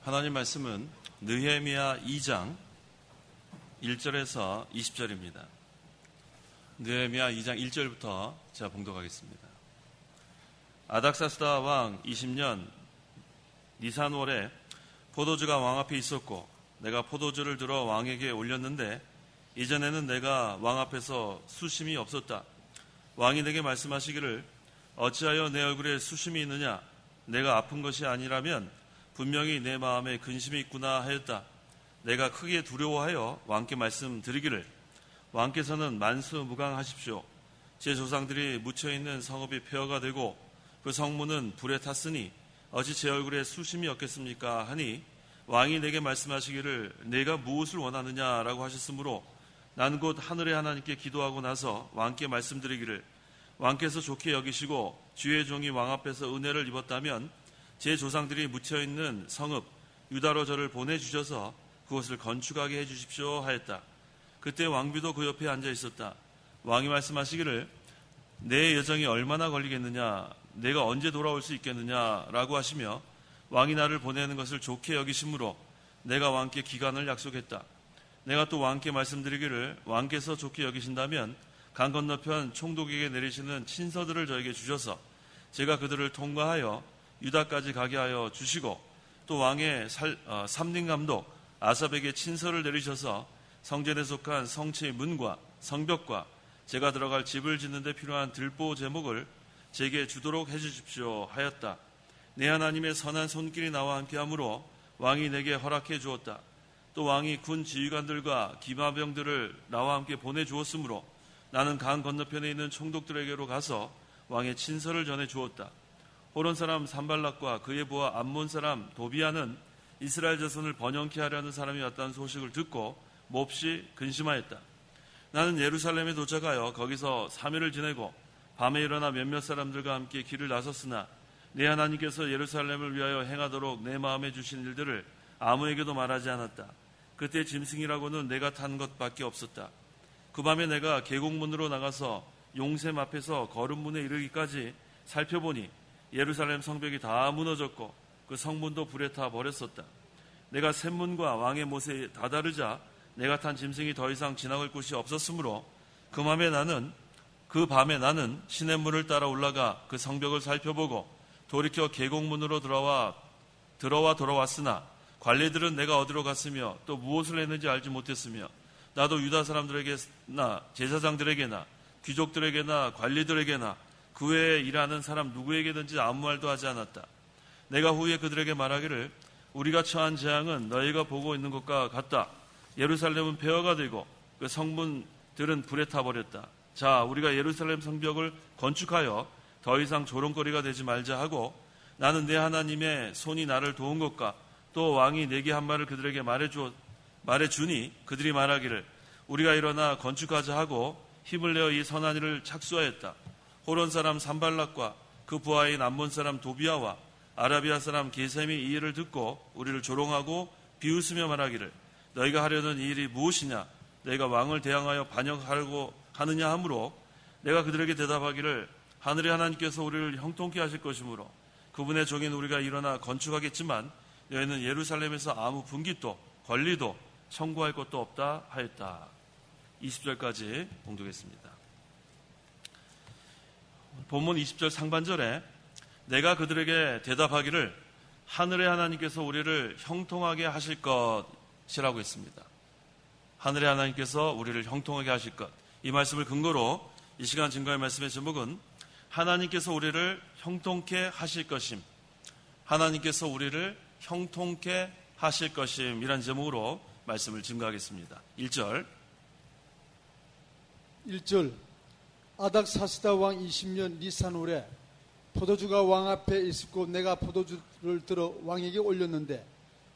하나님 말씀은 느헤미야 2장 1절에서 20절입니다. 느헤미야 2장 1절부터 제가 봉독하겠습니다. 아닥사스다 왕 20년 니산월에 포도주가 왕 앞에 있었고 내가 포도주를 들어 왕에게 올렸는데 이전에는 내가 왕 앞에서 수심이 없었다. 왕이 내게 말씀하시기를 어찌하여 내 얼굴에 수심이 있느냐? 내가 아픈 것이 아니라면 분명히 내 마음에 근심이 있구나 하였다. 내가 크게 두려워하여 왕께 말씀드리기를 왕께서는 만수무강하십시오. 제 조상들이 묻혀있는 성읍이 폐허가 되고 그 성문은 불에 탔으니 어찌 제 얼굴에 수심이 없겠습니까? 하니 왕이 내게 말씀하시기를 내가 무엇을 원하느냐라고 하셨으므로 나는 곧 하늘의 하나님께 기도하고 나서 왕께 말씀드리기를 왕께서 좋게 여기시고 주의 종이 왕 앞에서 은혜를 입었다면 제 조상들이 묻혀있는 성읍 유다로 저를 보내주셔서 그곳을 건축하게 해주십시오 하였다. 그때 왕비도 그 옆에 앉아 있었다. 왕이 말씀하시기를 내 여정이 얼마나 걸리겠느냐, 내가 언제 돌아올 수 있겠느냐라고 하시며 왕이 나를 보내는 것을 좋게 여기심으로 내가 왕께 기간을 약속했다. 내가 또 왕께 말씀드리기를 왕께서 좋게 여기신다면 강 건너편 총독에게 내리시는 친서들을 저에게 주셔서 제가 그들을 통과하여 유다까지 가게 하여 주시고 또 왕의 삼림감독 아삽에게 친서를 내리셔서 성전에 속한 성체의 문과 성벽과 제가 들어갈 집을 짓는 데 필요한 들보 제목을 제게 주도록 해주십시오 하였다. 내 하나님의 선한 손길이 나와 함께하므로 왕이 내게 허락해 주었다. 또 왕이 군 지휘관들과 기마병들을 나와 함께 보내주었으므로 나는 강 건너편에 있는 총독들에게로 가서 왕의 친서를 전해 주었다. 호론 사람 산발락과 그의 부하 암몬 사람 도비아는 이스라엘 자손을 번영케 하려는 사람이 왔다는 소식을 듣고 몹시 근심하였다. 나는 예루살렘에 도착하여 거기서 3일을 지내고 밤에 일어나 몇몇 사람들과 함께 길을 나섰으나 내 하나님께서 예루살렘을 위하여 행하도록 내 마음에 주신 일들을 아무에게도 말하지 않았다. 그때 짐승이라고는 내가 탄 것밖에 없었다. 그 밤에 내가 계곡문으로 나가서 용샘 앞에서 거름문에 이르기까지 살펴보니 예루살렘 성벽이 다 무너졌고 그 성문도 불에 타 버렸었다. 내가 샘문과 왕의 못에 다다르자 내가 탄 짐승이 더 이상 지나갈 곳이 없었으므로 그 밤에 나는 시냇물을 따라 올라가 그 성벽을 살펴보고 돌이켜 계곡문으로 돌아왔으나 관리들은 내가 어디로 갔으며 또 무엇을 했는지 알지 못했으며 나도 유다 사람들에게나 제사장들에게나 귀족들에게나 관리들에게나 그 외에 일하는 사람 누구에게든지 아무 말도 하지 않았다. 내가 후에 그들에게 말하기를 우리가 처한 재앙은 너희가 보고 있는 것과 같다. 예루살렘은 폐허가 되고 그 성문들은 불에 타버렸다. 자, 우리가 예루살렘 성벽을 건축하여 더 이상 조롱거리가 되지 말자 하고 나는 내 하나님의 손이 나를 도운 것과 또 왕이 내게 한 말을 그들에게 말해주니 그들이 말하기를 우리가 일어나 건축하자 하고 힘을 내어 이 선한 일을 착수하였다. 호론 사람 산발락과 그 부하인 암몬 사람 도비아와 아라비아 사람 게셈이 이 일을 듣고 우리를 조롱하고 비웃으며 말하기를 너희가 하려는 이 일이 무엇이냐? 너희가 왕을 대항하여 반역하려고 하느냐 하므로 내가 그들에게 대답하기를 하늘의 하나님께서 우리를 형통케 하실 것이므로 그분의 종인 우리가 일어나 건축하겠지만 너희는 예루살렘에서 아무 분깃도 권리도 청구할 것도 없다 하였다. 20절까지 봉독했습니다. 본문 20절 상반절에 내가 그들에게 대답하기를 하늘의 하나님께서 우리를 형통하게 하실 것이라고 했습니다. 하늘의 하나님께서 우리를 형통하게 하실 것. 이 말씀을 근거로 이 시간 증거의 말씀의 제목은 하나님께서 우리를 형통케 하실 것임. 하나님께서 우리를 형통케 하실 것임 이란 제목으로 말씀을 증거하겠습니다. 1절 아닥사스다 왕 20년 니산월에 포도주가 왕 앞에 있었고 내가 포도주를 들어 왕에게 올렸는데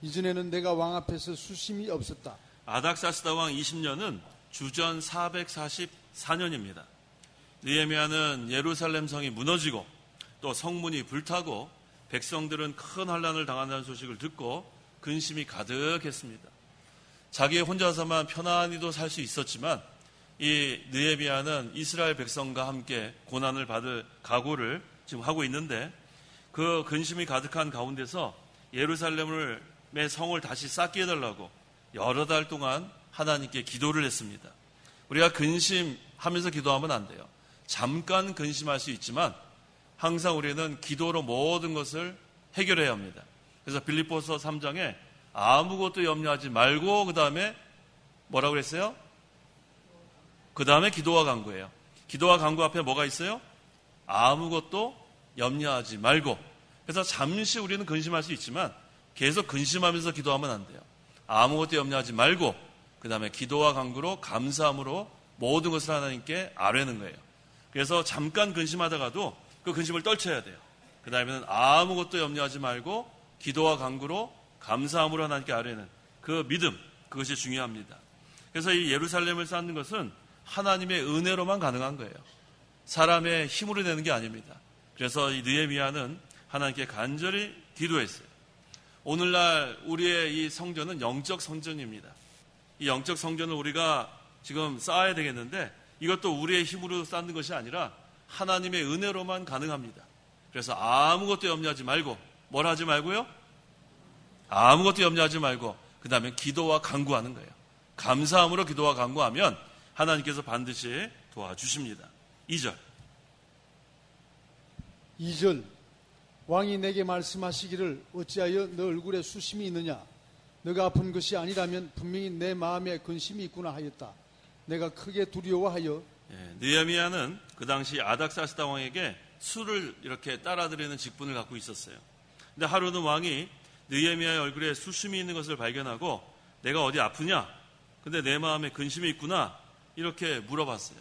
이전에는 내가 왕 앞에서 수심이 없었다. 아닥사스다 왕 20년은 주전 444년입니다. 느헤미야는 예루살렘 성이 무너지고 또 성문이 불타고 백성들은 큰 환난을 당한다는 소식을 듣고 근심이 가득했습니다. 자기 혼자서만 편안히도 살 수 있었지만 이 느헤미야는 이스라엘 백성과 함께 고난을 받을 각오를 지금 하고 있는데 그 근심이 가득한 가운데서 예루살렘을 성을 다시 쌓게 해달라고 여러 달 동안 하나님께 기도를 했습니다. 우리가 근심하면서 기도하면 안 돼요. 잠깐 근심할 수 있지만 항상 우리는 기도로 모든 것을 해결해야 합니다. 그래서 빌립보서 3장에 아무것도 염려하지 말고 그 다음에 뭐라고 그랬어요? 그 다음에 기도와 간구예요. 기도와 간구 앞에 뭐가 있어요? 아무것도 염려하지 말고. 그래서 잠시 우리는 근심할 수 있지만 계속 근심하면서 기도하면 안 돼요. 아무것도 염려하지 말고 그 다음에 기도와 간구로 감사함으로 모든 것을 하나님께 아뢰는 거예요. 그래서 잠깐 근심하다가도 그 근심을 떨쳐야 돼요. 그 다음에는 아무것도 염려하지 말고 기도와 간구로 감사함으로 하나님께 아뢰는 그 믿음, 그것이 중요합니다. 그래서 이 예루살렘을 쌓는 것은 하나님의 은혜로만 가능한 거예요. 사람의 힘으로 되는 게 아닙니다. 그래서 이 느헤미야는 하나님께 간절히 기도했어요. 오늘날 우리의 이 성전은 영적 성전입니다. 이 영적 성전을 우리가 지금 쌓아야 되겠는데 이것도 우리의 힘으로 쌓는 것이 아니라 하나님의 은혜로만 가능합니다. 그래서 아무것도 염려하지 말고 뭘 하지 말고요? 아무것도 염려하지 말고 그 다음에 기도와 간구하는 거예요. 감사함으로 기도와 간구하면 하나님께서 반드시 도와주십니다. 2절 2절 왕이 내게 말씀하시기를 어찌하여 너 얼굴에 수심이 있느냐? 너가 아픈 것이 아니라면 분명히 내 마음에 근심이 있구나 하였다. 내가 크게 두려워하여. 느헤미야는 그 당시 아닥사스다 왕에게 술을 이렇게 따라드리는 직분을 갖고 있었어요. 근데 하루는 왕이 느헤미야의 얼굴에 수심이 있는 것을 발견하고 내가 어디 아프냐? 근데 내 마음에 근심이 있구나. 이렇게 물어봤어요.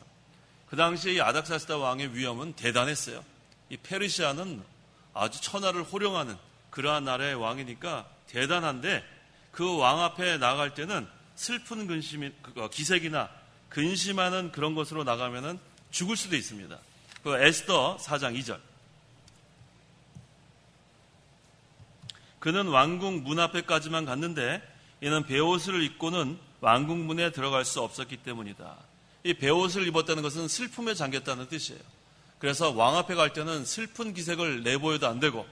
그 당시에 이 아닥사스다 왕의 위엄은 대단했어요. 이 페르시아는 아주 천하를 호령하는 그러한 나라의 왕이니까 대단한데 그 왕 앞에 나갈 때는 슬픈 근심이 기색이나 근심하는 그런 것으로 나가면은 죽을 수도 있습니다. 그 에스더 4장 2절. 그는 왕궁 문 앞에까지만 갔는데 이는 베옷을 입고는 왕궁 문에 들어갈 수 없었기 때문이다. 이 베옷을 입었다는 것은 슬픔에 잠겼다는 뜻이에요. 그래서 왕 앞에 갈 때는 슬픈 기색을 내보여도 안 되고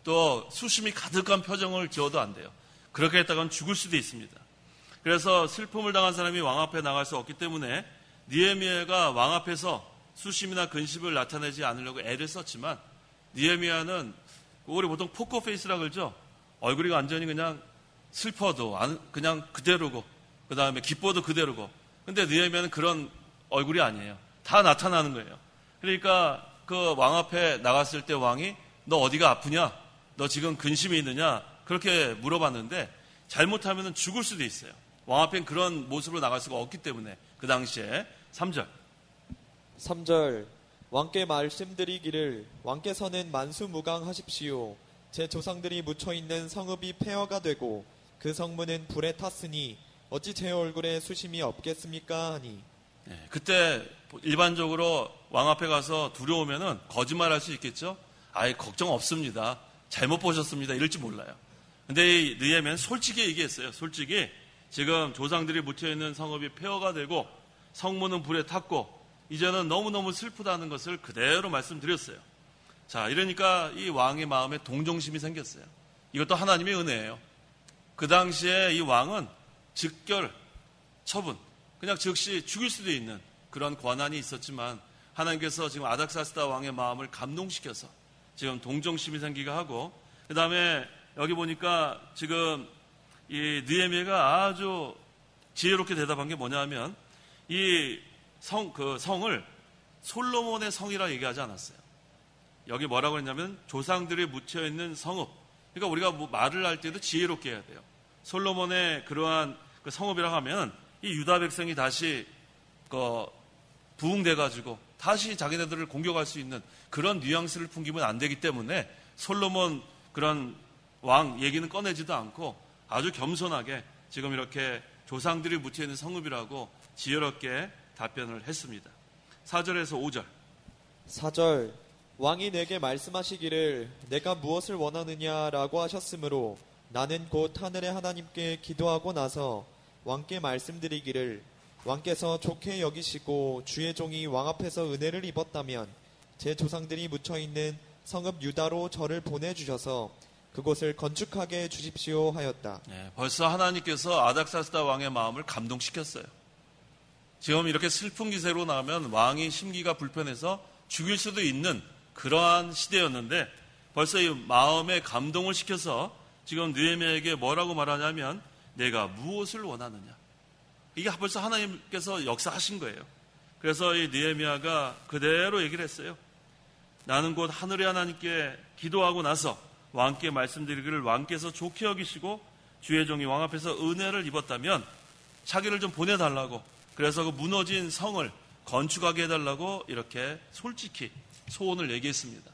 또 수심이 가득한 표정을 지어도 안 돼요. 그렇게 했다가는 죽을 수도 있습니다. 그래서 슬픔을 당한 사람이 왕 앞에 나갈 수 없기 때문에 느헤미야가 왕 앞에서 수심이나 근심을 나타내지 않으려고 애를 썼지만 느헤미야는 우리 보통 포커페이스라 그러죠. 얼굴이 완전히 그냥 슬퍼도 그냥 그대로고 그 다음에 기뻐도 그대로고 근데 느헤미야는 그런 얼굴이 아니에요. 다 나타나는 거예요. 그러니까 그 왕 앞에 나갔을 때 왕이 너 어디가 아프냐? 너 지금 근심이 있느냐? 그렇게 물어봤는데 잘못하면 죽을 수도 있어요. 왕 앞엔 그런 모습으로 나갈 수가 없기 때문에 그 당시에 3절 왕께 말씀드리기를 왕께서는 만수무강하십시오. 제 조상들이 묻혀있는 성읍이 폐허가 되고 그 성문은 불에 탔으니 어찌 제 얼굴에 수심이 없겠습니까 하니. 그때 일반적으로 왕 앞에 가서 두려우면은 거짓말할 수 있겠죠. 아예 걱정 없습니다. 잘못 보셨습니다. 이럴지 몰라요. 근데 이 느헤미야는 솔직히 얘기했어요. 솔직히 지금 조상들이 묻혀있는 성읍이 폐허가 되고 성문은 불에 탔고 이제는 너무너무 슬프다는 것을 그대로 말씀드렸어요. 자, 이러니까 이 왕의 마음에 동정심이 생겼어요. 이것도 하나님의 은혜예요. 그 당시에 이 왕은 즉결 처분, 그냥 즉시 죽일 수도 있는 그런 권한이 있었지만 하나님께서 지금 아닥사스다 왕의 마음을 감동시켜서 지금 동정심이 생기게 하고 그 다음에 여기 보니까 지금 이 느헤미야가 아주 지혜롭게 대답한 게 뭐냐 하면 이 성을 솔로몬의 성이라 얘기하지 않았어요. 여기 뭐라고 했냐면 조상들이 묻혀있는 성읍. 그러니까 우리가 뭐 말을 할 때도 지혜롭게 해야 돼요. 솔로몬의 그러한 그 성읍이라고 하면 이 유다 백성이 다시 부흥돼가지고 다시 자기네들을 공격할 수 있는 그런 뉘앙스를 풍기면 안 되기 때문에 솔로몬 그런 왕 얘기는 꺼내지도 않고 아주 겸손하게 지금 이렇게 조상들이 묻혀있는 성읍이라고 지혜롭게 답변을 했습니다. 4절에서 5절. 4절 왕이 내게 말씀하시기를 내가 무엇을 원하느냐라고 하셨으므로 나는 곧 하늘의 하나님께 기도하고 나서 왕께 말씀드리기를 왕께서 좋게 여기시고 주의 종이 왕 앞에서 은혜를 입었다면 제 조상들이 묻혀있는 성읍 유다로 저를 보내주셔서 그곳을 건축하게 해주십시오 하였다. 벌써 하나님께서 아닥사스다 왕의 마음을 감동시켰어요. 지금 이렇게 슬픈 기세로 나오면 왕이 심기가 불편해서 죽일 수도 있는 그러한 시대였는데 벌써 이 마음에 감동을 시켜서 지금 느헤미야에게 뭐라고 말하냐면 내가 무엇을 원하느냐. 이게 벌써 하나님께서 역사하신 거예요. 그래서 이 느헤미야가 그대로 얘기를 했어요. 나는 곧 하늘의 하나님께 기도하고 나서 왕께 말씀드리기를 왕께서 좋게 여기시고 주의 종이 왕 앞에서 은혜를 입었다면 자기를 좀 보내달라고, 그래서 그 무너진 성을 건축하게 해달라고 이렇게 솔직히 소원을 얘기했습니다.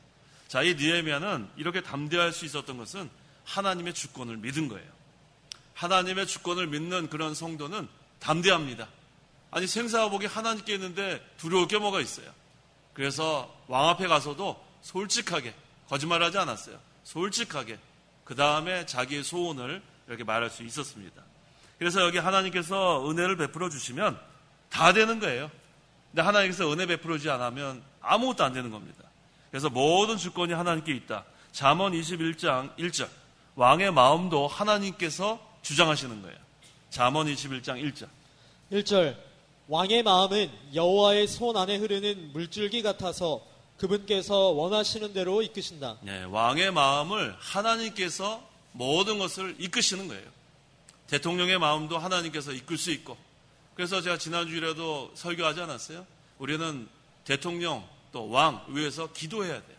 자, 이 느헤미야는 이렇게 담대할 수 있었던 것은 하나님의 주권을 믿은 거예요. 하나님의 주권을 믿는 그런 성도는 담대합니다. 아니, 생사화복이 하나님께 있는데 두려울 게 뭐가 있어요. 그래서 왕 앞에 가서도 솔직하게, 거짓말하지 않았어요. 솔직하게 그 다음에 자기의 소원을 이렇게 말할 수 있었습니다. 그래서 여기 하나님께서 은혜를 베풀어 주시면 다 되는 거예요. 근데 하나님께서 은혜 베풀어 주지 않으면 아무것도 안 되는 겁니다. 그래서 모든 주권이 하나님께 있다. 잠언 21장 1절, 왕의 마음도 하나님께서 주장하시는 거예요. 잠언 21장 1절. 1절, 왕의 마음은 여호와의 손 안에 흐르는 물줄기 같아서 그분께서 원하시는 대로 이끄신다. 왕의 마음을 하나님께서 모든 것을 이끄시는 거예요. 대통령의 마음도 하나님께서 이끌 수 있고, 그래서 제가 지난주에라도 설교하지 않았어요? 우리는 대통령 또 왕 위해서 기도해야 돼요.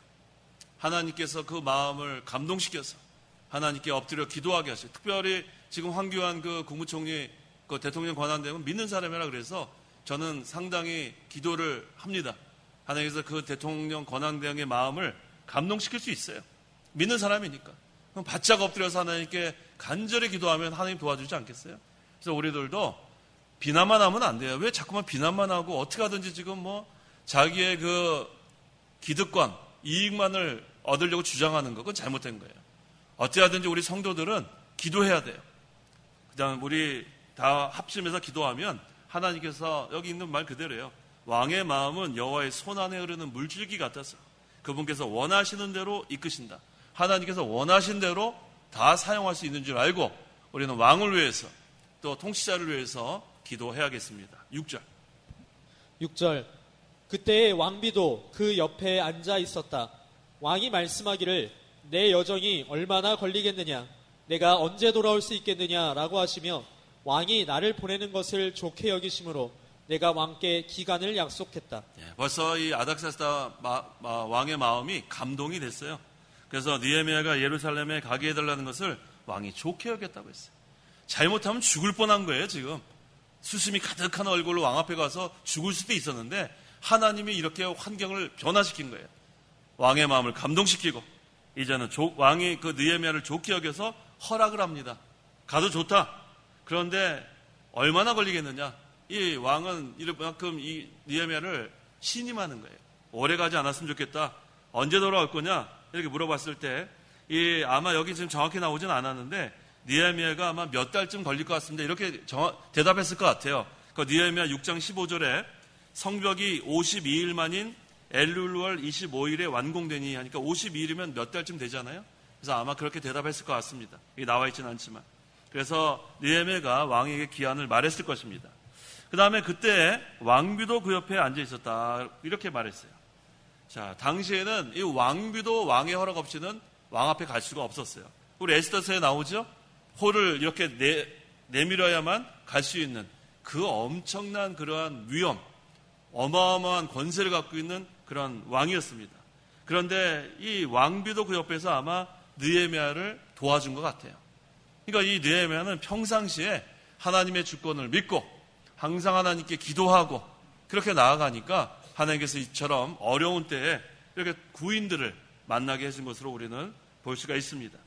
하나님께서 그 마음을 감동시켜서 하나님께 엎드려 기도하게 하세요. 특별히 지금 황교안 그 국무총리 그 대통령 권한대행은 믿는 사람이라 그래서 저는 상당히 기도를 합니다. 하나님께서 그 대통령 권한대행의 마음을 감동시킬 수 있어요. 믿는 사람이니까. 그럼 바짝 엎드려서 하나님께 간절히 기도하면 하나님 도와주지 않겠어요? 그래서 우리들도 비난만 하면 안 돼요. 왜 자꾸만 비난만 하고 어떻게 하든지 지금 뭐 자기의 그 기득권, 이익만을 얻으려고 주장하는 거, 그건 잘못된 거예요. 어떻게 하든지 우리 성도들은 기도해야 돼요. 그다음 우리 다 합심해서 기도하면 하나님께서, 여기 있는 말 그대로예요. 왕의 마음은 여호와의 손 안에 흐르는 물줄기 같아서 그분께서 원하시는 대로 이끄신다. 하나님께서 원하신 대로 다 사용할 수 있는 줄 알고 우리는 왕을 위해서 또 통치자를 위해서 기도해야겠습니다. 6절. 6절, 그때의 왕비도 그 옆에 앉아 있었다. 왕이 말씀하기를 내 여정이 얼마나 걸리겠느냐, 내가 언제 돌아올 수 있겠느냐라고 하시며 왕이 나를 보내는 것을 좋게 여기심으로 내가 왕께 기간을 약속했다. 벌써 이 아닥사스다 왕의 마음이 감동이 됐어요. 그래서 느헤미야가 예루살렘에 가게 해달라는 것을 왕이 좋게 여겼다고 했어요. 잘못하면 죽을 뻔한 거예요. 지금 수심이 가득한 얼굴로 왕 앞에 가서 죽을 수도 있었는데 하나님이 이렇게 환경을 변화시킨 거예요. 왕의 마음을 감동시키고 이제는 왕이 그 느헤미야를 좋게 여겨서 허락을 합니다. 가도 좋다. 그런데 얼마나 걸리겠느냐. 이 왕은 이만큼 이 느헤미야를 신임하는 거예요. 오래 가지 않았으면 좋겠다. 언제 돌아올 거냐? 이렇게 물어봤을 때 아마 여기 지금 정확히 나오진 않았는데 느헤미야가 아마 몇 달쯤 걸릴 것 같습니다. 이렇게 대답했을 것 같아요. 그 느헤미야 6장 15절에 성벽이 52일 만인 엘룰월 25일에 완공되니 하니까 52일이면 몇 달쯤 되잖아요. 그래서 아마 그렇게 대답했을 것 같습니다. 이게 나와 있지는 않지만. 그래서 느헤미야가 왕에게 기한을 말했을 것입니다. 그 다음에 그때 왕비도 그 옆에 앉아 있었다. 이렇게 말했어요. 자, 당시에는 이 왕비도 왕의 허락 없이는 왕 앞에 갈 수가 없었어요. 우리 에스더서에 나오죠? 홀을 이렇게 내밀어야만 갈 수 있는 그 엄청난 그러한 위엄, 어마어마한 권세를 갖고 있는 그런 왕이었습니다. 그런데 이 왕비도 그 옆에서 아마 느헤미야를 도와준 것 같아요. 그러니까 이 느헤미야는 평상시에 하나님의 주권을 믿고 항상 하나님께 기도하고 그렇게 나아가니까 하나님께서 이처럼 어려운 때에 이렇게 구인들을 만나게 해준 것으로 우리는 볼 수가 있습니다.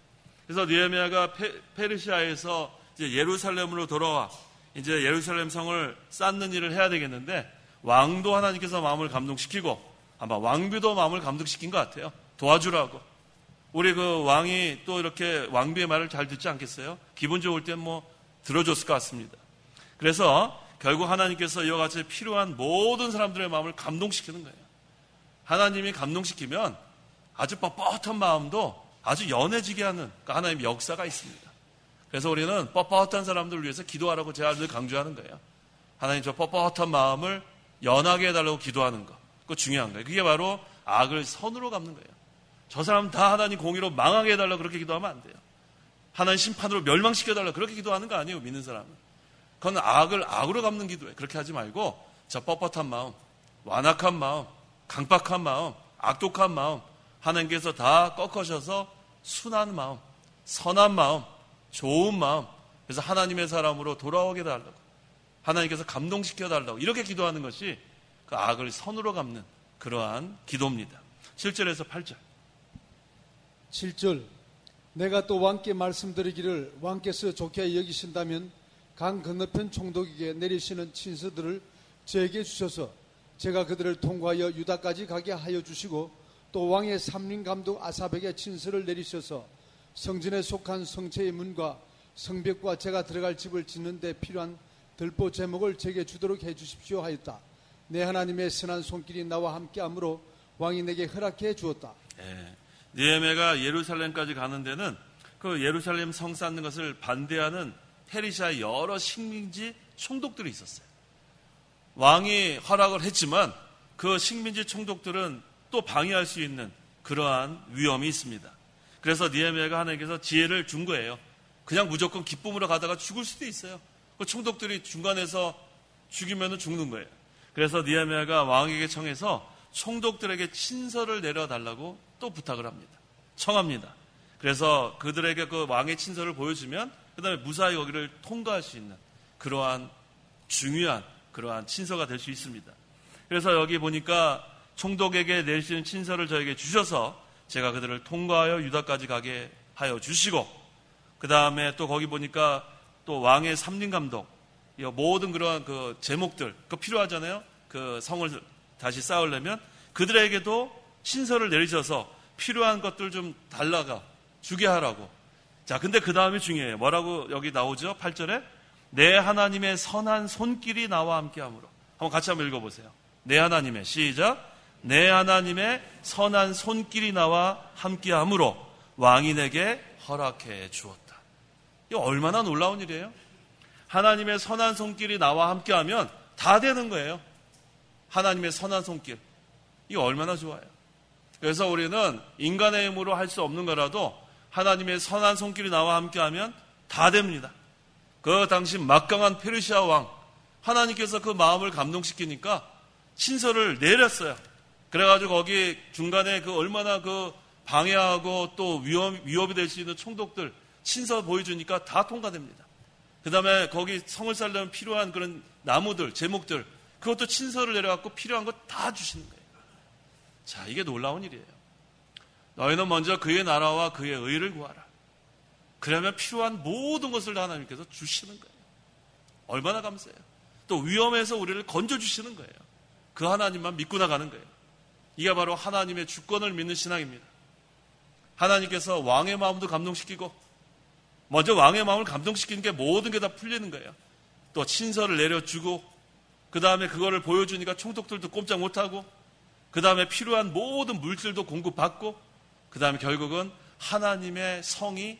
그래서 느헤미야가 페르시아에서 이제 예루살렘으로 돌아와 이제 예루살렘 성을 쌓는 일을 해야 되겠는데 왕도 하나님께서 마음을 감동시키고 아마 왕비도 마음을 감동시킨 것 같아요. 도와주라고. 우리 그 왕이 또 이렇게 왕비의 말을 잘 듣지 않겠어요? 기분 좋을 땐 뭐 들어줬을 것 같습니다. 그래서 결국 하나님께서 이와 같이 필요한 모든 사람들의 마음을 감동시키는 거예요. 하나님이 감동시키면 아주 뻣뻣한 마음도 아주 연해지게 하는 하나님의 역사가 있습니다. 그래서 우리는 뻣뻣한 사람들을 위해서 기도하라고 제가 늘 강조하는 거예요. 하나님 저 뻣뻣한 마음을 연하게 해달라고 기도하는 거. 그거 중요한 거예요. 그게 바로 악을 선으로 갚는 거예요. 저 사람 다 하나님 공의로 망하게 해달라고 그렇게 기도하면 안 돼요. 하나님 심판으로 멸망시켜달라고 그렇게 기도하는 거 아니에요. 믿는 사람은. 그건 악을 악으로 갚는 기도예요. 그렇게 하지 말고 저 뻣뻣한 마음, 완악한 마음, 강박한 마음, 악독한 마음 하나님께서 다 꺾으셔서 순한 마음, 선한 마음, 좋은 마음, 그래서 하나님의 사람으로 돌아오게 해달라고, 하나님께서 감동시켜달라고 이렇게 기도하는 것이 그 악을 선으로 갚는 그러한 기도입니다. 7절에서 8절. 7절. 내가 또 왕께 말씀드리기를 왕께서 좋게 여기신다면 강 건너편 총독에게 내리시는 친서들을 저에게 주셔서 제가 그들을 통과하여 유다까지 가게 하여 주시고 또 왕의 삼림감독 아삽에게 친서를 내리셔서 성전에 속한 성체의 문과 성벽과 제가 들어갈 집을 짓는 데 필요한 들보 제목을 제게 주도록 해 주십시오 하였다. 내 하나님의 선한 손길이 나와 함께하므로 왕이 내게 허락해 주었다. 느헤미야가 예루살렘까지 가는 데는 그 예루살렘 성 쌓는 것을 반대하는 페르시아의 여러 식민지 총독들이 있었어요. 왕이 허락을 했지만 그 식민지 총독들은 또 방해할 수 있는 그러한 위험이 있습니다. 그래서 느헤미야가 하나님께서 지혜를 준 거예요. 그냥 무조건 기쁨으로 가다가 죽을 수도 있어요. 그 총독들이 중간에서 죽이면 죽는 거예요. 그래서 느헤미야가 왕에게 청해서 총독들에게 친서를 내려달라고 또 부탁을 합니다. 청합니다. 그래서 그들에게 그 왕의 친서를 보여주면 그 다음에 무사히 거기를 통과할 수 있는 그러한 중요한 그러한 친서가 될 수 있습니다. 그래서 여기 보니까 총독에게 내리시는 친서를 저에게 주셔서 제가 그들을 통과하여 유다까지 가게 하여 주시고, 그 다음에 또 거기 보니까 또 왕의 삼림감독, 모든 그러한 그 제목들, 그거 필요하잖아요. 그 성을 다시 쌓으려면 그들에게도 친서를 내리셔서 필요한 것들 좀 달라가 주게 하라고. 자, 근데 그 다음이 중요해요. 뭐라고 여기 나오죠? 8절에 내 하나님의 선한 손길이 나와 함께함으로. 한번 같이 한번 읽어보세요. 내 하나님의, 시작. 내 하나님의 선한 손길이 나와 함께함으로 왕이 내게 허락해 주었다. 이거 얼마나 놀라운 일이에요? 하나님의 선한 손길이 나와 함께하면 다 되는 거예요. 하나님의 선한 손길. 이거 얼마나 좋아요. 그래서 우리는 인간의 힘으로 할 수 없는 거라도 하나님의 선한 손길이 나와 함께하면 다 됩니다. 그 당시 막강한 페르시아 왕, 하나님께서 그 마음을 감동시키니까 친서를 내렸어요. 그래가지고 거기 중간에 그 얼마나 그 방해하고 또 위협이 될 수 있는 총독들 친서 보여주니까 다 통과됩니다. 그 다음에 거기 성을 쌓으려면 필요한 그런 나무들, 제목들, 그것도 친서를 내려갖고 필요한 거 다 주시는 거예요. 자, 이게 놀라운 일이에요. 너희는 먼저 그의 나라와 그의 의를 구하라. 그러면 필요한 모든 것을 다 하나님께서 주시는 거예요. 얼마나 감사해요. 또 위험에서 우리를 건져주시는 거예요. 그 하나님만 믿고 나가는 거예요. 이게 바로 하나님의 주권을 믿는 신앙입니다. 하나님께서 왕의 마음도 감동시키고 먼저 왕의 마음을 감동시키는 게 모든 게 다 풀리는 거예요. 또 친서를 내려주고 그 다음에 그거를 보여주니까 총독들도 꼼짝 못하고 그 다음에 필요한 모든 물질도 공급받고 그 다음에 결국은 하나님의 성이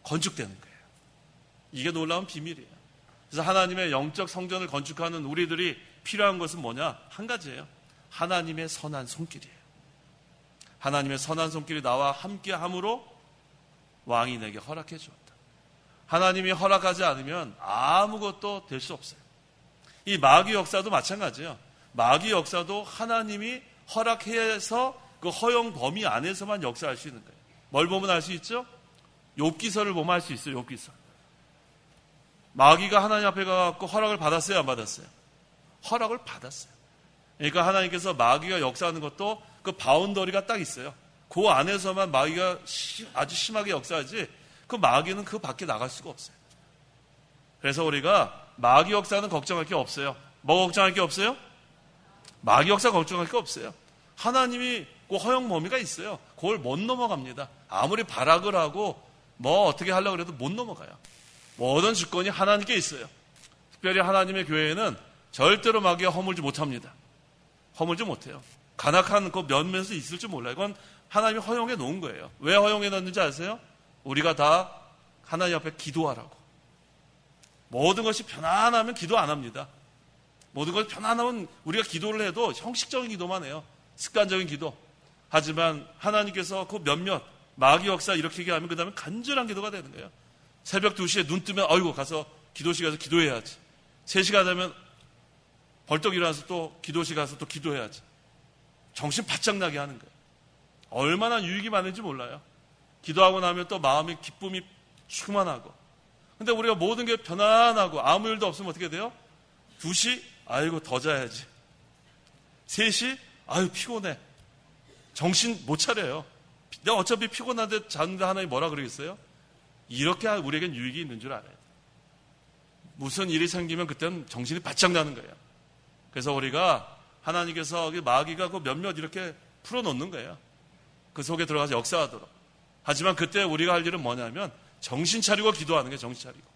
건축되는 거예요. 이게 놀라운 비밀이에요. 그래서 하나님의 영적 성전을 건축하는 우리들이 필요한 것은 뭐냐? 한 가지예요. 하나님의 선한 손길이에요. 하나님의 선한 손길이 나와 함께함으로 왕이 내게 허락해 주었다. 하나님이 허락하지 않으면 아무것도 될 수 없어요. 이 마귀 역사도 마찬가지예요. 마귀 역사도 하나님이 허락해서 그 허용 범위 안에서만 역사할 수 있는 거예요. 뭘 보면 알 수 있죠? 욥기서를 보면 알 수 있어요. 욥기서. 마귀가 하나님 앞에 가서 허락을 받았어요? 안 받았어요? 허락을 받았어요. 그러니까 하나님께서 마귀가 역사하는 것도 그 바운더리가 딱 있어요. 그 안에서만 마귀가 아주 심하게 역사하지 그 마귀는 그 밖에 나갈 수가 없어요. 그래서 우리가 마귀 역사는 걱정할 게 없어요. 뭐 걱정할 게 없어요? 마귀 역사 걱정할 게 없어요. 하나님이 그 허용 범위가 있어요. 그걸 못 넘어갑니다. 아무리 발악을 하고 뭐 어떻게 하려고 해도 못 넘어가요. 모든 주권이 하나님께 있어요. 특별히 하나님의 교회에는 절대로 마귀가 허물지 못합니다. 허물지 못해요. 간악한 그 면면에서 있을 줄 몰라요. 이건 하나님이 허용해 놓은 거예요. 왜 허용해 놓는지 아세요? 우리가 다 하나님 앞에 기도하라고. 모든 것이 편안하면 기도 안 합니다. 모든 것이 편안하면 우리가 기도를 해도 형식적인 기도만 해요. 습관적인 기도. 하지만 하나님께서 그 몇몇 마귀 역사 이렇게 얘기하면 그 다음에 간절한 기도가 되는 거예요. 새벽 2시에 눈 뜨면 어이구 가서 기도실 가서 기도해야지. 3시가 되면 벌떡 일어나서 또 기도실 가서 또 기도해야지. 정신 바짝 나게 하는 거예요. 얼마나 유익이 많은지 몰라요. 기도하고 나면 또 마음의 기쁨이 충만하고. 근데 우리가 모든 게 편안하고 아무 일도 없으면 어떻게 돼요? 2시 아이고 더 자야지. 3시 아유 피곤해. 정신 못 차려요. 내가 어차피 피곤한데 자는데 하나님 뭐라 그러겠어요? 이렇게 우리에겐 유익이 있는 줄 알아요. 무슨 일이 생기면 그때는 정신이 바짝 나는 거예요. 그래서 우리가 하나님께서 마귀가 그 몇몇 이렇게 풀어놓는 거예요. 그 속에 들어가서 역사하도록. 하지만 그때 우리가 할 일은 뭐냐면 정신 차리고 기도하는 게 정신 차리고.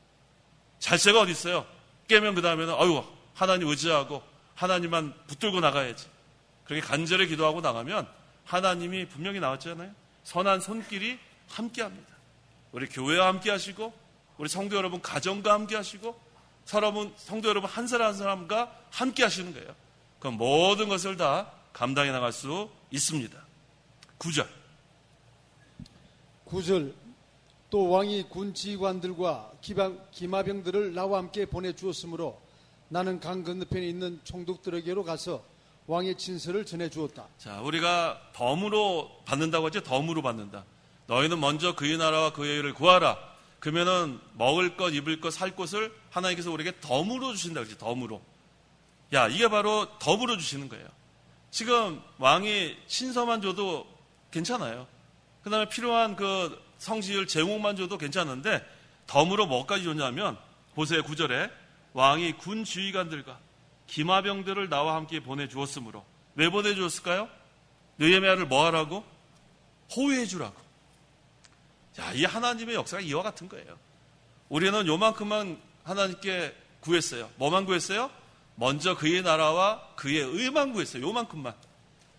잘 새가 어디 있어요? 깨면 그 다음에는 아유 하나님 의지하고 하나님만 붙들고 나가야지. 그렇게 간절히 기도하고 나가면 하나님이 분명히 나왔잖아요. 선한 손길이 함께합니다. 우리 교회와 함께하시고 우리 성도 여러분 가정과 함께하시고 성도 여러분 한 사람 한 사람과 함께하시는 거예요. 그럼 모든 것을 다 감당해 나갈 수 있습니다. 9절. 9절. 또 왕이 군 지휘관들과 기마병들을 나와 함께 보내주었으므로 나는 강 건너편에 있는 총독들에게로 가서 왕의 친서를 전해주었다. 자, 우리가 덤으로 받는다고 하죠. 덤으로 받는다. 너희는 먼저 그의 나라와 그의 의를 구하라. 그러면은 먹을 것, 입을 것, 살 것을 하나님께서 우리에게 덤으로 주신다 그러지. 덤으로. 야, 이게 바로 덤으로 주시는 거예요. 지금 왕이 친서만 줘도 괜찮아요. 그 다음에 필요한 그 성지율 제목만 줘도 괜찮은데 덤으로 뭐까지 줬냐면 보세요. 9절에 왕이 군 지휘관들과 기마병들을 나와 함께 보내주었으므로. 왜 보내주었을까요? 느헤미야를 뭐 하라고? 호위해 주라고. 자, 이 하나님의 역사가 이와 같은 거예요. 우리는 요만큼만 하나님께 구했어요. 뭐만 구했어요? 먼저 그의 나라와 그의 의만 구했어요. 요만큼만.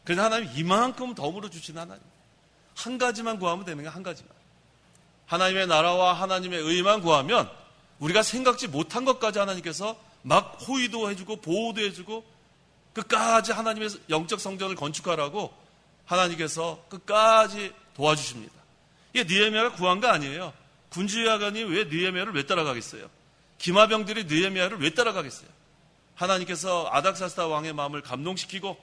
그래서 하나님 이만큼 덤으로 주신 하나님. 한 가지만 구하면 되는 거예요. 한 가지만. 하나님의 나라와 하나님의 의만 구하면 우리가 생각지 못한 것까지 하나님께서 막 호위도 해주고 보호도 해주고 끝까지 하나님의 영적 성전을 건축하라고 하나님께서 끝까지 도와주십니다. 이게 느헤미야가 구한 거 아니에요. 군지휘관이 왜 느헤미야를 왜 따라가겠어요? 기마병들이 느헤미야를 왜 따라가겠어요? 하나님께서 아닥사스다 왕의 마음을 감동시키고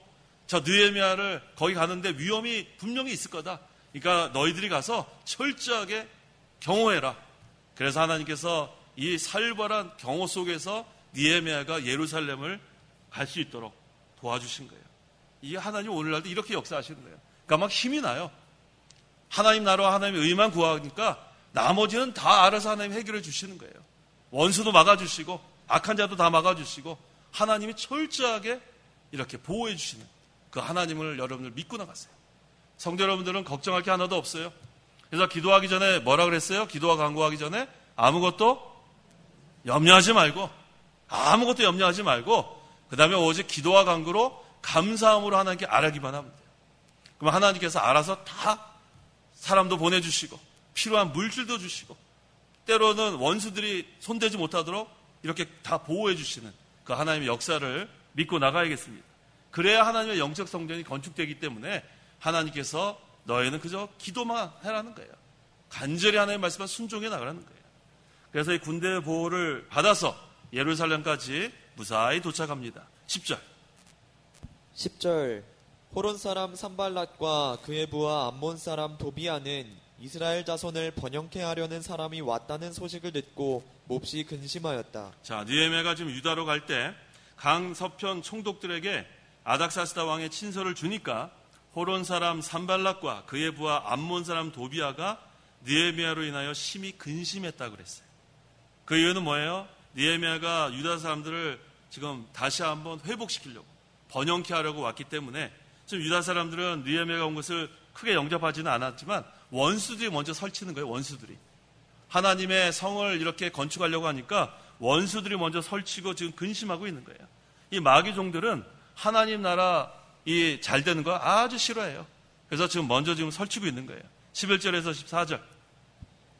저 느헤미야를 거기 가는데 위험이 분명히 있을 거다. 그러니까 너희들이 가서 철저하게 경호해라. 그래서 하나님께서 이 살벌한 경호 속에서 느헤미야가 예루살렘을 갈 수 있도록 도와주신 거예요. 이게 하나님 오늘날도 이렇게 역사하시는 거예요. 그러니까 막 힘이 나요. 하나님 나라와 하나님의 의만 구하니까 나머지는 다 알아서 하나님 해결해 주시는 거예요. 원수도 막아주시고 악한 자도 다 막아주시고 하나님이 철저하게 이렇게 보호해 주시는 그 하나님을 여러분들 믿고 나가세요. 성도 여러분들은 걱정할 게 하나도 없어요. 그래서 기도하기 전에 뭐라 그랬어요? 기도와 간구하기 전에 아무것도 염려하지 말고 아무것도 염려하지 말고 그 다음에 오직 기도와 간구로 감사함으로 하나님께 아뢰기만 하면 돼요. 그럼 하나님께서 알아서 다 사람도 보내주시고 필요한 물질도 주시고 때로는 원수들이 손대지 못하도록 이렇게 다 보호해 주시는 그 하나님의 역사를 믿고 나가야겠습니다. 그래야 하나님의 영적 성전이 건축되기 때문에 하나님께서 너희는 그저 기도만 해라는 거예요. 간절히 하나님의 말씀만 순종해 나가라는 거예요. 그래서 이 군대 보호를 받아서 예루살렘까지 무사히 도착합니다. 10절. 10절. 호론 사람 산발랏과 그의 부하 암몬 사람 도비아는 이스라엘 자손을 번영케 하려는 사람이 왔다는 소식을 듣고 몹시 근심하였다. 자, 느헤미야가 지금 유다로 갈 때 강 서편 총독들에게 아닥사스다 왕의 친서를 주니까 호론 사람 산발랏과 그의 부하 암몬 사람 도비아가 느헤미야로 인하여 심히 근심했다고 그랬어요. 그 이유는 뭐예요? 느헤미야가 유다 사람들을 지금 다시 한번 회복시키려고 번영케 하려고 왔기 때문에 지금 유다 사람들은 느헤미야가 온 것을 크게 영접하지는 않았지만 원수들이 먼저 설치는 거예요. 원수들이. 하나님의 성을 이렇게 건축하려고 하니까 원수들이 먼저 설치고 지금 근심하고 있는 거예요. 이 마귀종들은 하나님 나라 이 잘 되는 거 아주 싫어해요. 그래서 지금 먼저 지금 설치고 있는 거예요. 11절에서 14절.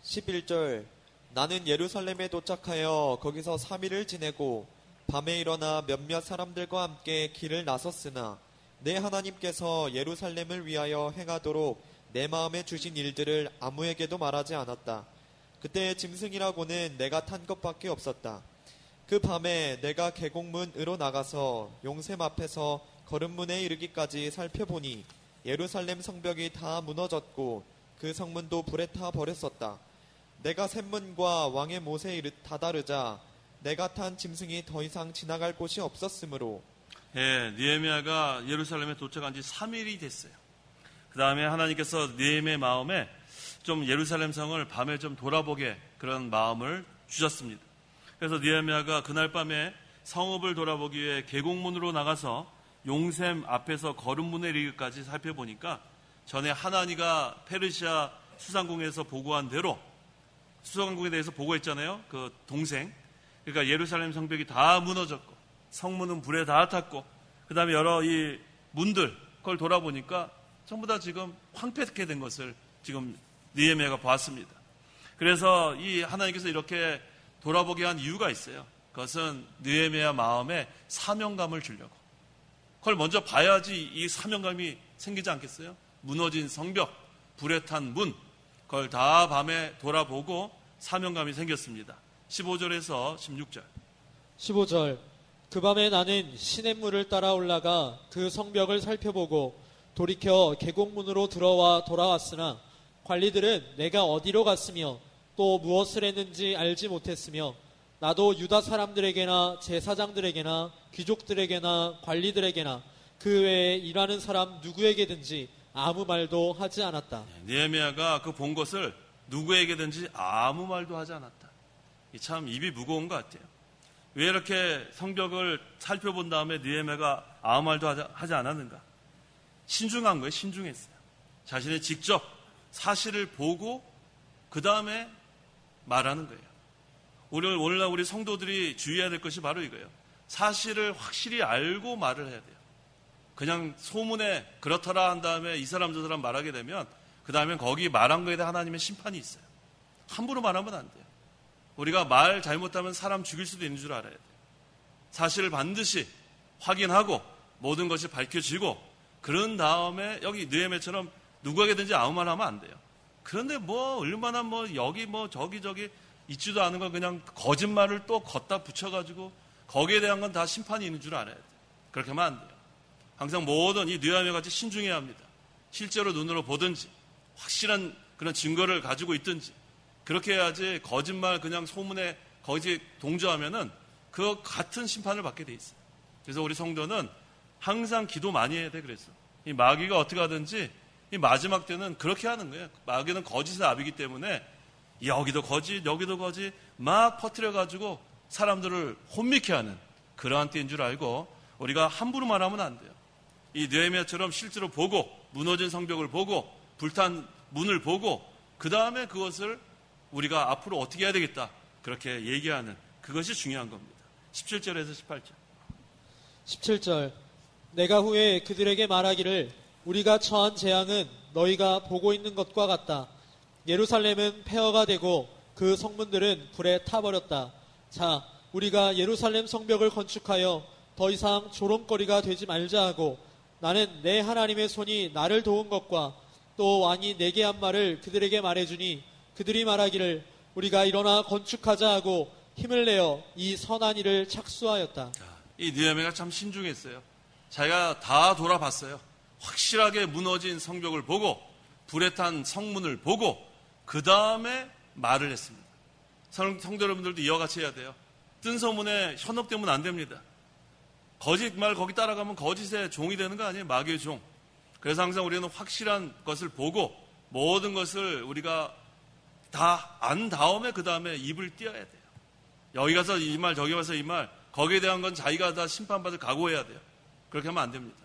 11절 나는 예루살렘에 도착하여 거기서 3일을 지내고 밤에 일어나 몇몇 사람들과 함께 길을 나섰으나 내 하나님께서 예루살렘을 위하여 행하도록 내 마음에 주신 일들을 아무에게도 말하지 않았다. 그때 짐승이라고는 내가 탄 것밖에 없었다. 그 밤에 내가 계곡문으로 나가서 용샘 앞에서 거름문에 이르기까지 살펴보니 예루살렘 성벽이 다 무너졌고 그 성문도 불에 타 버렸었다. 내가 샘문과 왕의 못에 다다르자 내가 탄 짐승이 더 이상 지나갈 곳이 없었으므로. 예, 느헤미야가 예루살렘에 도착한 지 3일이 됐어요. 그 다음에 하나님께서 느헤미야의 마음에 좀 예루살렘 성을 밤에 좀 돌아보게 그런 마음을 주셨습니다. 그래서 느헤미야가 그날 밤에 성읍을 돌아보기 위해 계곡문으로 나가서 용샘 앞에서 거름문에 이르기까지 살펴보니까 전에 하나니가 페르시아 수상궁에서 보고한 대로 수상궁에 대해서 보고했잖아요. 그 동생. 그러니까 예루살렘 성벽이 다 무너졌고 성문은 불에 다 탔고 그 다음에 여러 이 문들 그걸 돌아보니까 전부 다 지금 황폐하게 된 것을 지금 느헤미야가 보았습니다. 그래서 이 하나님께서 이렇게 돌아보게 한 이유가 있어요. 그것은 느헤미야 마음에 사명감을 주려고. 그걸 먼저 봐야지 이 사명감이 생기지 않겠어요? 무너진 성벽, 불에 탄 문, 그걸 다 밤에 돌아보고 사명감이 생겼습니다. 15절에서 16절. 15절 그 밤에 나는 시냇물을 따라 올라가 그 성벽을 살펴보고 돌이켜 계곡문으로 들어와 돌아왔으나 관리들은 내가 어디로 갔으며 또 무엇을 했는지 알지 못했으며 나도 유다 사람들에게나 제사장들에게나 귀족들에게나 관리들에게나 그 외에 일하는 사람 누구에게든지 아무 말도 하지 않았다. 느헤미야가 그 본 것을 누구에게든지 아무 말도 하지 않았다. 참 입이 무거운 것 같아요. 왜 이렇게 성벽을 살펴본 다음에 느헤미야가 아무 말도 하지 않았는가? 신중한 거예요. 신중했어요. 자신이 직접 사실을 보고 그 다음에 말하는 거예요. 오늘날 우리 성도들이 주의해야 될 것이 바로 이거예요. 사실을 확실히 알고 말을 해야 돼요. 그냥 소문에 그렇더라 한 다음에 이 사람 저 사람 말하게 되면 그 다음에 거기 말한 거에 대해 하나님의 심판이 있어요. 함부로 말하면 안 돼요. 우리가 말 잘못하면 사람 죽일 수도 있는 줄 알아야 돼요. 사실을 반드시 확인하고 모든 것이 밝혀지고 그런 다음에 여기 느헤미야처럼 누구에게든지 아무 말 하면 안 돼요. 그런데 뭐 얼마나 뭐 여기 뭐 저기 있지도 않은 걸 그냥 거짓말을 또 걷다 붙여가지고 거기에 대한 건 다 심판이 있는 줄 알아야 돼요. 그렇게 하면 안 돼요. 항상 모든 이 느헤미야 같이 신중해야 합니다. 실제로 눈으로 보든지 확실한 그런 증거를 가지고 있든지 그렇게 해야지 거짓말 그냥 소문에 거기에 동조하면은 그 같은 심판을 받게 돼 있어요. 그래서 우리 성도는 항상 기도 많이 해야 돼. 그래서 이 마귀가 어떻게 하든지 이 마지막 때는 그렇게 하는 거예요. 마귀는 거짓의 아비기 때문에 여기도 거짓 여기도 거짓 막 퍼뜨려가지고 사람들을 혼미케 하는 그러한 때인 줄 알고 우리가 함부로 말하면 안 돼요. 이 느헤미야처럼 실제로 보고 무너진 성벽을 보고 불탄 문을 보고 그 다음에 그것을 우리가 앞으로 어떻게 해야 되겠다 그렇게 얘기하는 그것이 중요한 겁니다. 17절에서 18절. 17절 내가 후에 그들에게 말하기를 우리가 처한 재앙은 너희가 보고 있는 것과 같다. 예루살렘은 폐허가 되고 그 성문들은 불에 타버렸다. 자, 우리가 예루살렘 성벽을 건축하여 더 이상 조롱거리가 되지 말자 하고 나는 내 하나님의 손이 나를 도운 것과 또 왕이 내게 한 말을 그들에게 말해주니 그들이 말하기를 우리가 일어나 건축하자 하고 힘을 내어 이 선한 일을 착수하였다. 이 느헤미야가 참 신중했어요. 자기가 다 돌아봤어요. 확실하게 무너진 성벽을 보고 불에 탄 성문을 보고 그 다음에 말을 했습니다. 성도 여러분들도 이와 같이 해야 돼요. 뜬 소문에 현혹되면 안 됩니다. 거짓말 거기 따라가면 거짓의 종이 되는 거 아니에요? 마귀의 종. 그래서 항상 우리는 확실한 것을 보고 모든 것을 우리가 다 안 다음에 그 다음에 입을 띄어야 돼요. 여기 가서 이 말 저기 가서 이 말 거기에 대한 건 자기가 다 심판받을 각오해야 돼요. 그렇게 하면 안 됩니다.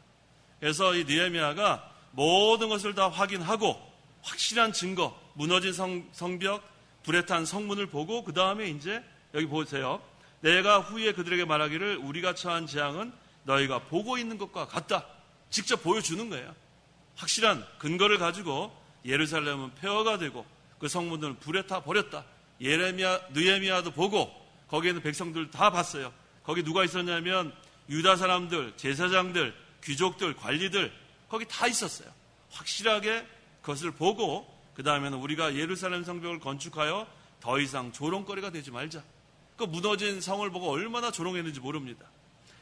그래서 이 느헤미야가 모든 것을 다 확인하고 확실한 증거 무너진 성벽 불에 탄 성문을 보고 그 다음에 이제 여기 보세요. 내가 후에 그들에게 말하기를 우리가 처한 재앙은 너희가 보고 있는 것과 같다. 직접 보여주는 거예요. 확실한 근거를 가지고 예루살렘은 폐허가 되고 그 성문들은 불에 타 버렸다. 느헤미야도 보고 거기에 있는 백성들 다 봤어요. 거기 누가 있었냐면 유다 사람들, 제사장들, 귀족들, 관리들 거기 다 있었어요. 확실하게 그것을 보고 그 다음에는 우리가 예루살렘 성벽을 건축하여 더 이상 조롱거리가 되지 말자. 그 무너진 성을 보고 얼마나 조롱했는지 모릅니다.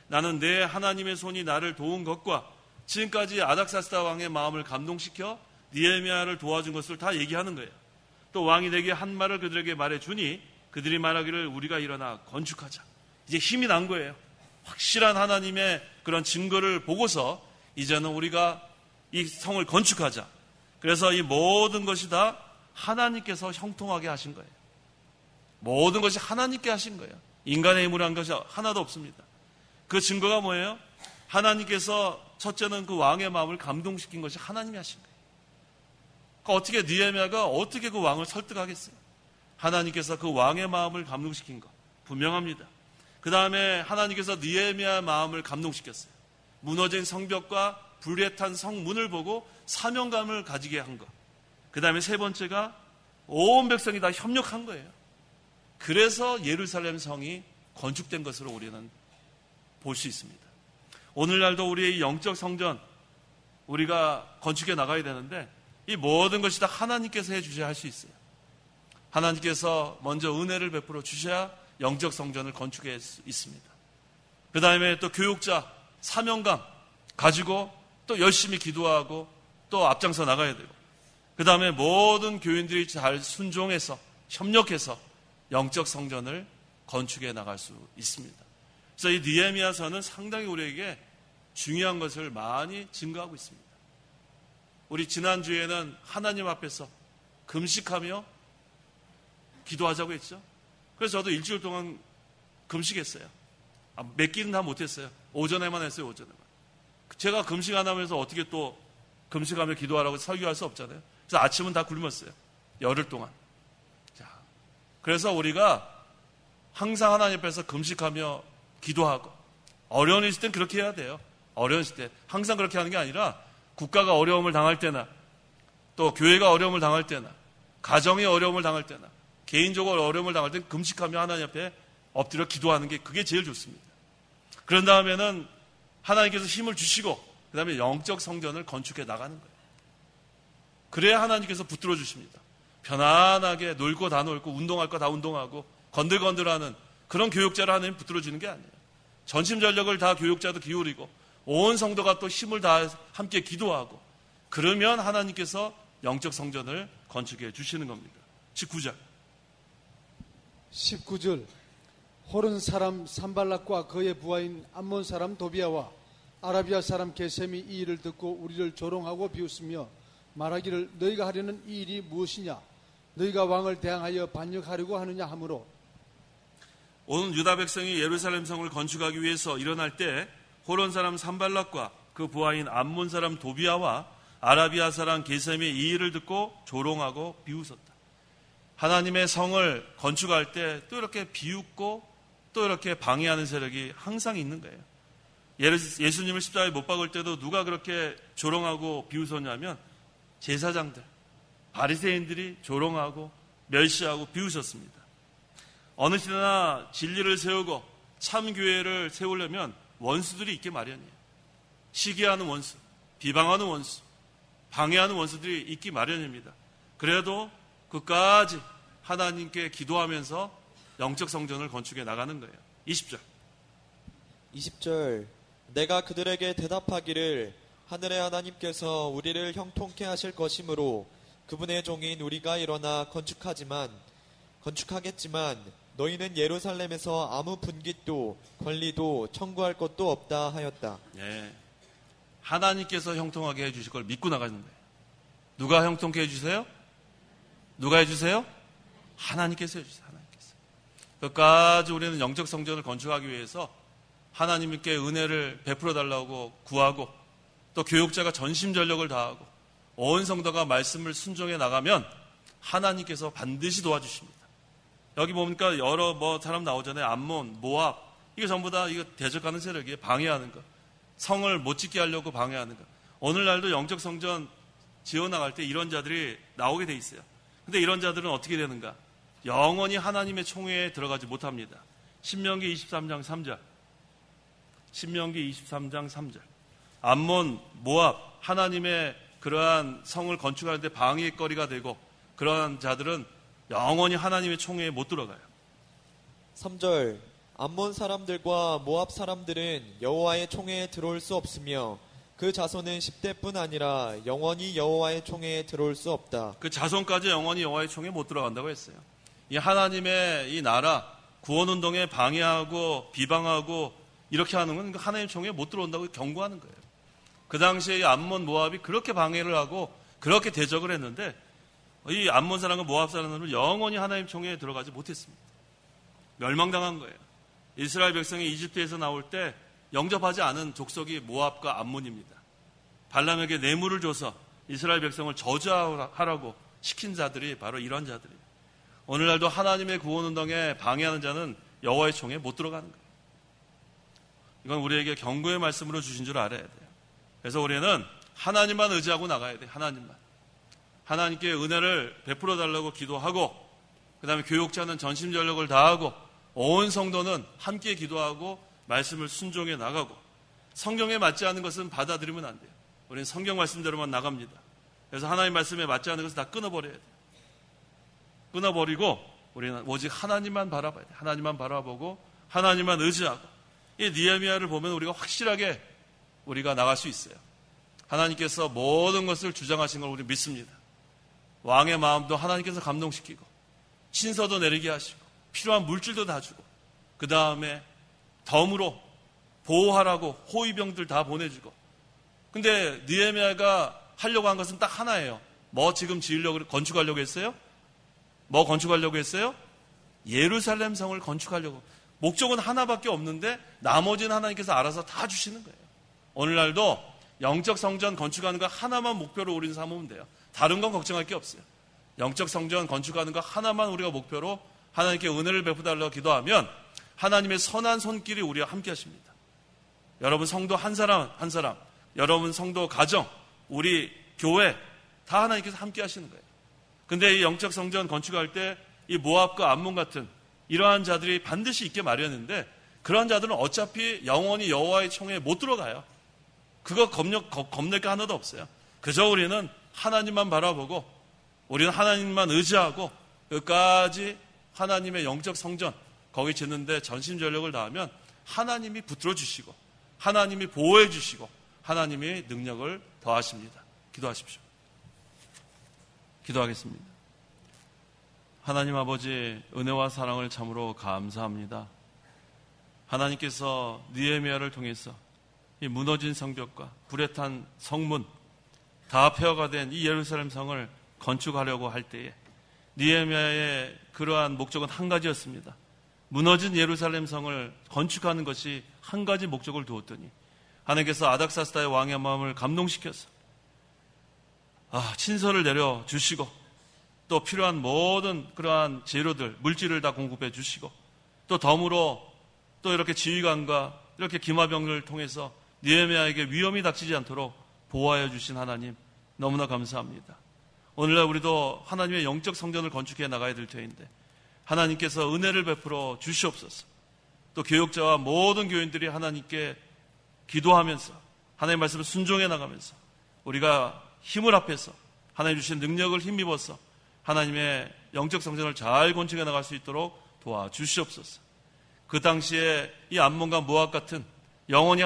나는 내 하나님의 손이 나를 도운 것과 지금까지 아닥사스다 왕의 마음을 감동시켜 느헤미야를 도와준 것을 다 얘기하는 거예요. 또 왕이 내게 한 말을 그들에게 말해주니 그들이 말하기를 우리가 일어나 건축하자. 이제 힘이 난 거예요. 확실한 하나님의 그런 증거를 보고서 이제는 우리가 이 성을 건축하자. 그래서 이 모든 것이 다 하나님께서 형통하게 하신 거예요. 모든 것이 하나님께 하신 거예요. 인간의 힘으로 한 것이 하나도 없습니다. 그 증거가 뭐예요? 하나님께서 첫째는 그 왕의 마음을 감동시킨 것이 하나님이 하신 거예요. 그러니까 어떻게 느헤미야가 어떻게 그 왕을 설득하겠어요? 하나님께서 그 왕의 마음을 감동시킨 것 분명합니다. 그 다음에 하나님께서 느헤미야의 마음을 감동시켰어요. 무너진 성벽과 불에 탄 성문을 보고 사명감을 가지게 한 것. 그 다음에 세 번째가 온 백성이 다 협력한 거예요. 그래서 예루살렘 성이 건축된 것으로 우리는 볼 수 있습니다. 오늘날도 우리의 영적 성전 우리가 건축해 나가야 되는데 이 모든 것이 다 하나님께서 해주셔야 할 수 있어요. 하나님께서 먼저 은혜를 베풀어 주셔야 영적 성전을 건축할 수 있습니다. 그 다음에 또 교육자 사명감 가지고 또 열심히 기도하고 또 앞장서 나가야 되고 그 다음에 모든 교인들이 잘 순종해서 협력해서 영적 성전을 건축해 나갈 수 있습니다. 그래서 이 느헤미야서는 상당히 우리에게 중요한 것을 많이 증거하고 있습니다. 우리 지난주에는 하나님 앞에서 금식하며 기도하자고 했죠. 그래서 저도 일주일 동안 금식했어요. 몇 끼는 다 못했어요. 오전에만 했어요. 오전에만. 제가 금식 안 하면서 어떻게 또 금식하며 기도하라고 설교할 수 없잖아요. 그래서 아침은 다 굶었어요. 열흘 동안. 자, 그래서 우리가 항상 하나님 앞에서 금식하며 기도하고 어려운 일 있을 땐 그렇게 해야 돼요. 어려운 일 때 항상 그렇게 하는 게 아니라 국가가 어려움을 당할 때나 또 교회가 어려움을 당할 때나 가정이 어려움을 당할 때나 개인적으로 어려움을 당할 때 금식하며 하나님 앞에 엎드려 기도하는 게 그게 제일 좋습니다. 그런 다음에는 하나님께서 힘을 주시고 그 다음에 영적 성전을 건축해 나가는 거예요. 그래야 하나님께서 붙들어 주십니다. 편안하게 놀고 다 놀고 운동할 거 다 운동하고 건들건들하는 그런 교육자를 하나님 붙들어 주는 게 아니에요. 전심전력을 다 교육자도 기울이고 온 성도가 또 힘을 다 함께 기도하고 그러면 하나님께서 영적 성전을 건축해 주시는 겁니다. 19절 19절 호른 사람 산발락과 그의 부하인 암몬 사람 도비아와 아라비아 사람 게셈이 이 일을 듣고 우리를 조롱하고 비웃으며 말하기를 너희가 하려는 이 일이 무엇이냐 너희가 왕을 대항하여 반역하려고 하느냐 하므로 온 유다 백성이 예루살렘 성을 건축하기 위해서 일어날 때 호론 사람 산발락과 그 부하인 암몬 사람 도비아와 아라비아 사람 게셈이 이 일을 듣고 조롱하고 비웃었다. 하나님의 성을 건축할 때 또 이렇게 비웃고 또 이렇게 방해하는 세력이 항상 있는 거예요. 예수님을 십자가에 못 박을 때도 누가 그렇게 조롱하고 비웃었냐면 제사장들, 바리새인들이 조롱하고 멸시하고 비웃었습니다. 어느 시대나 진리를 세우고 참교회를 세우려면 원수들이 있게 마련이에요. 시기하는 원수, 비방하는 원수, 방해하는 원수들이 있기 마련입니다. 그래도 끝까지 하나님께 기도하면서 영적 성전을 건축해 나가는 거예요. 20절 내가 그들에게 대답하기를 하늘의 하나님께서 우리를 형통케 하실 것이므로 그분의 종인 우리가 일어나 건축하겠지만 너희는 예루살렘에서 아무 분깃도 권리도 청구할 것도 없다 하였다. 예, 하나님께서 형통하게 해주실 걸 믿고 나가는 거예요. 누가 형통케 해주세요? 누가 해주세요? 하나님께서 해주세요. 하나님께서. 끝까지 우리는 영적 성전을 건축하기 위해서 하나님께 은혜를 베풀어 달라고 구하고 또 교육자가 전심전력을 다하고 온 성도가 말씀을 순종해 나가면 하나님께서 반드시 도와주십니다. 여기 보니까 여러 사람 나오잖아요. 암몬, 모압 이게 전부 다 이거 대적하는 세력이에요. 방해하는 거. 성을 못 짓게 하려고 방해하는 거. 오늘날도 영적 성전 지어나갈 때 이런 자들이 나오게 돼 있어요. 근데 이런 자들은 어떻게 되는가? 영원히 하나님의 총회에 들어가지 못합니다. 신명기 23장 3절. 신명기 23장 3절. 암몬, 모압, 하나님의 그러한 성을 건축하는데 방해거리가 되고 그러한 자들은 영원히 하나님의 총회에 못 들어가요. 3절 암몬 사람들과 모압 사람들은 여호와의 총회에 들어올 수 없으며 그 자손은 10대뿐 아니라 영원히 여호와의 총회에 들어올 수 없다. 그 자손까지 영원히 여호와의 총회에 못 들어간다고 했어요. 이 하나님의 이 나라 구원운동에 방해하고 비방하고 이렇게 하는 건 하나님 총회에 못 들어온다고 경고하는 거예요. 그 당시에 이 암몬 모압이 그렇게 방해를 하고 그렇게 대적을 했는데 이 암몬 사람과 모압 사람들은 영원히 하나님 총회에 들어가지 못했습니다. 멸망당한 거예요. 이스라엘 백성이 이집트에서 나올 때 영접하지 않은 족속이 모압과 암몬입니다. 발람에게 뇌물을 줘서 이스라엘 백성을 저주하라고 시킨 자들이 바로 이런 자들이에요. 오늘날도 하나님의 구원운동에 방해하는 자는 여호와의 총회에 못 들어가는 거예요. 이건 우리에게 경고의 말씀으로 주신 줄 알아야 돼요. 그래서 우리는 하나님만 의지하고 나가야 돼요. 하나님만. 하나님께 은혜를 베풀어 달라고 기도하고 그 다음에 교육자는 전심전력을 다하고 온 성도는 함께 기도하고 말씀을 순종해 나가고 성경에 맞지 않는 것은 받아들이면 안 돼요. 우리는 성경 말씀대로만 나갑니다. 그래서 하나님 말씀에 맞지 않는 것은 다 끊어버려야 돼요. 끊어버리고 우리는 오직 하나님만 바라봐야 돼요. 하나님만 바라보고 하나님만 의지하고 이 느헤미야를 보면 우리가 확실하게 우리가 나갈 수 있어요. 하나님께서 모든 것을 주장하신 걸 우리 믿습니다. 왕의 마음도 하나님께서 감동시키고 신서도 내리게 하시고 필요한 물질도 다 주고 그 다음에 덤으로 보호하라고 호위병들 다 보내주고 근데 느헤미야가 하려고 한 것은 딱 하나예요. 뭐 지금 지으려고 건축하려고 했어요? 뭐 건축하려고 했어요? 예루살렘 성을 건축하려고. 목적은 하나밖에 없는데 나머지는 하나님께서 알아서 다 주시는 거예요. 오늘날도 영적 성전 건축하는 거 하나만 목표로 우리는 삼으면 돼요. 다른 건 걱정할 게 없어요. 영적 성전 건축하는 거 하나만 우리가 목표로 하나님께 은혜를 베푸달라고 기도하면 하나님의 선한 손길이 우리와 함께 하십니다. 여러분 성도 한 사람 한 사람, 여러분 성도 가정, 우리 교회 다 하나님께서 함께 하시는 거예요. 근데 이 영적 성전 건축할 때 이 모압과 암몬 같은 이러한 자들이 반드시 있게 마련인데 그러한 자들은 어차피 영원히 여호와의 총회에 못 들어가요. 그거 겁낼 게 하나도 없어요. 그저 우리는 하나님만 바라보고 우리는 하나님만 의지하고 끝까지 하나님의 영적 성전 거기 짓는데 전심전력을 다하면 하나님이 붙들어 주시고 하나님이 보호해 주시고 하나님이 능력을 더하십니다. 기도하십시오. 기도하겠습니다. 하나님 아버지 은혜와 사랑을 참으로 감사합니다. 하나님께서 느헤미야를 통해서 이 무너진 성벽과 불에 탄 성문 다 폐허가 된 이 예루살렘 성을 건축하려고 할 때에 느헤미야의 그러한 목적은 한 가지였습니다. 무너진 예루살렘 성을 건축하는 것이 한 가지 목적을 두었더니 하나님께서 아닥사스다의 왕의 마음을 감동시켜서 친서를 내려주시고 또 필요한 모든 그러한 재료들, 물질을 다 공급해 주시고 또 덤으로 또 이렇게 지휘관과 이렇게 기마병을 통해서 느헤미야에게 위험이 닥치지 않도록 보호하여 주신 하나님 너무나 감사합니다. 오늘날 우리도 하나님의 영적 성전을 건축해 나가야 될 터인데 하나님께서 은혜를 베풀어 주시옵소서. 또 교육자와 모든 교인들이 하나님께 기도하면서 하나님의 말씀을 순종해 나가면서 우리가 힘을 합해서 하나님 주신 능력을 힘입어서 하나님의 영적 성전을 잘 건축해 나갈 수 있도록 도와주시옵소서. 그 당시에 이 암몬과 모압 같은 영원히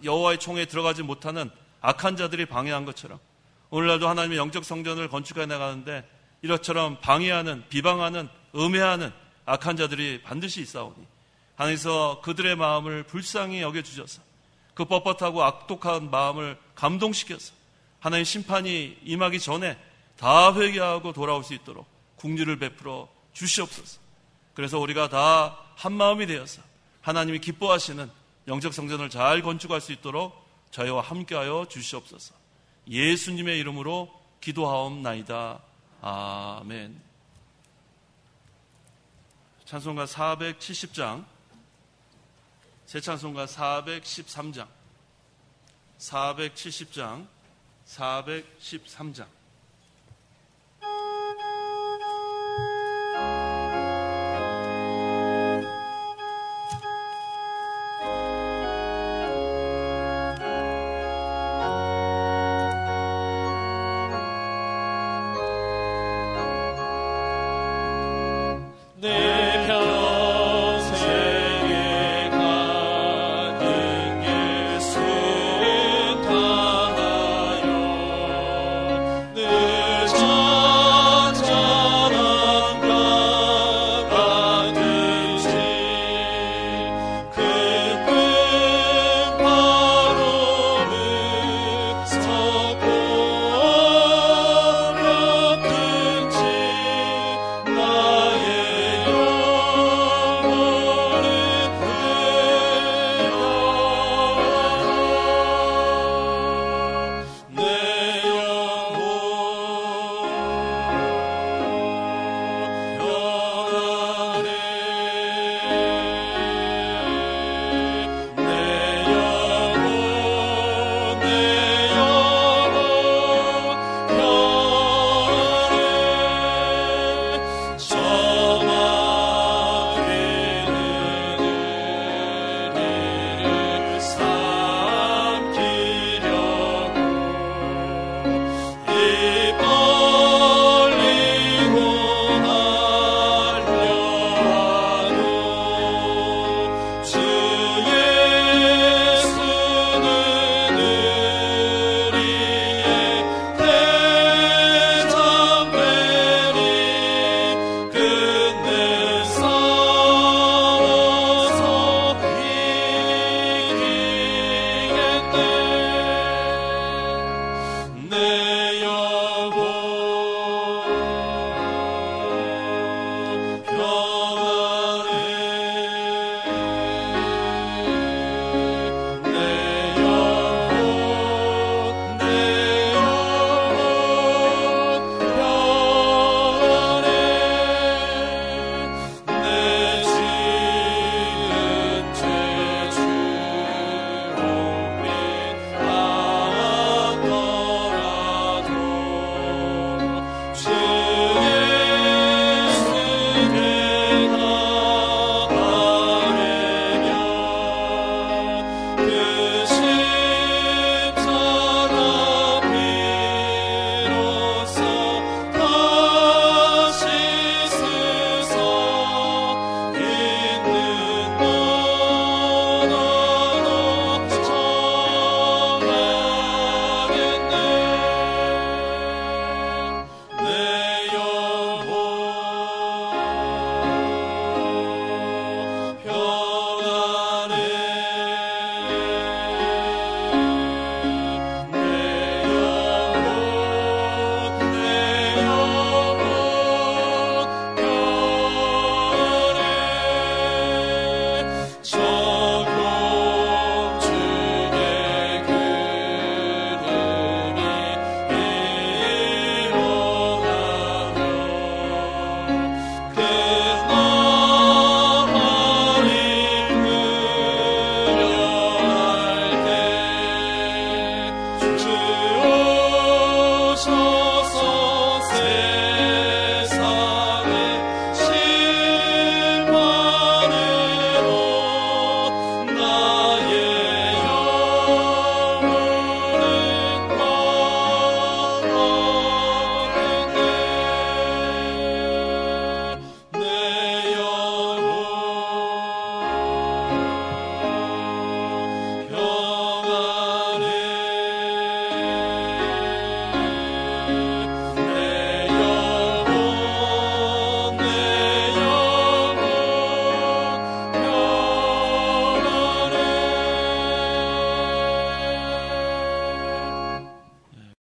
여호와의 총회에 들어가지 못하는 악한 자들이 방해한 것처럼 오늘날도 하나님의 영적 성전을 건축해 나가는데 이것처럼 방해하는, 비방하는, 음해하는 악한 자들이 반드시 있사오니 하나님께서 그들의 마음을 불쌍히 여겨주셔서 그 뻣뻣하고 악독한 마음을 감동시켜서 하나님 심판이 임하기 전에 다 회개하고 돌아올 수 있도록 긍휼을 베풀어 주시옵소서. 그래서 우리가 다 한마음이 되어서 하나님이 기뻐하시는 영적 성전을 잘 건축할 수 있도록 저희와 함께하여 주시옵소서. 예수님의 이름으로 기도하옵나이다. 아멘. 찬송가 470장, 새 찬송가 413장, 470장, 413장.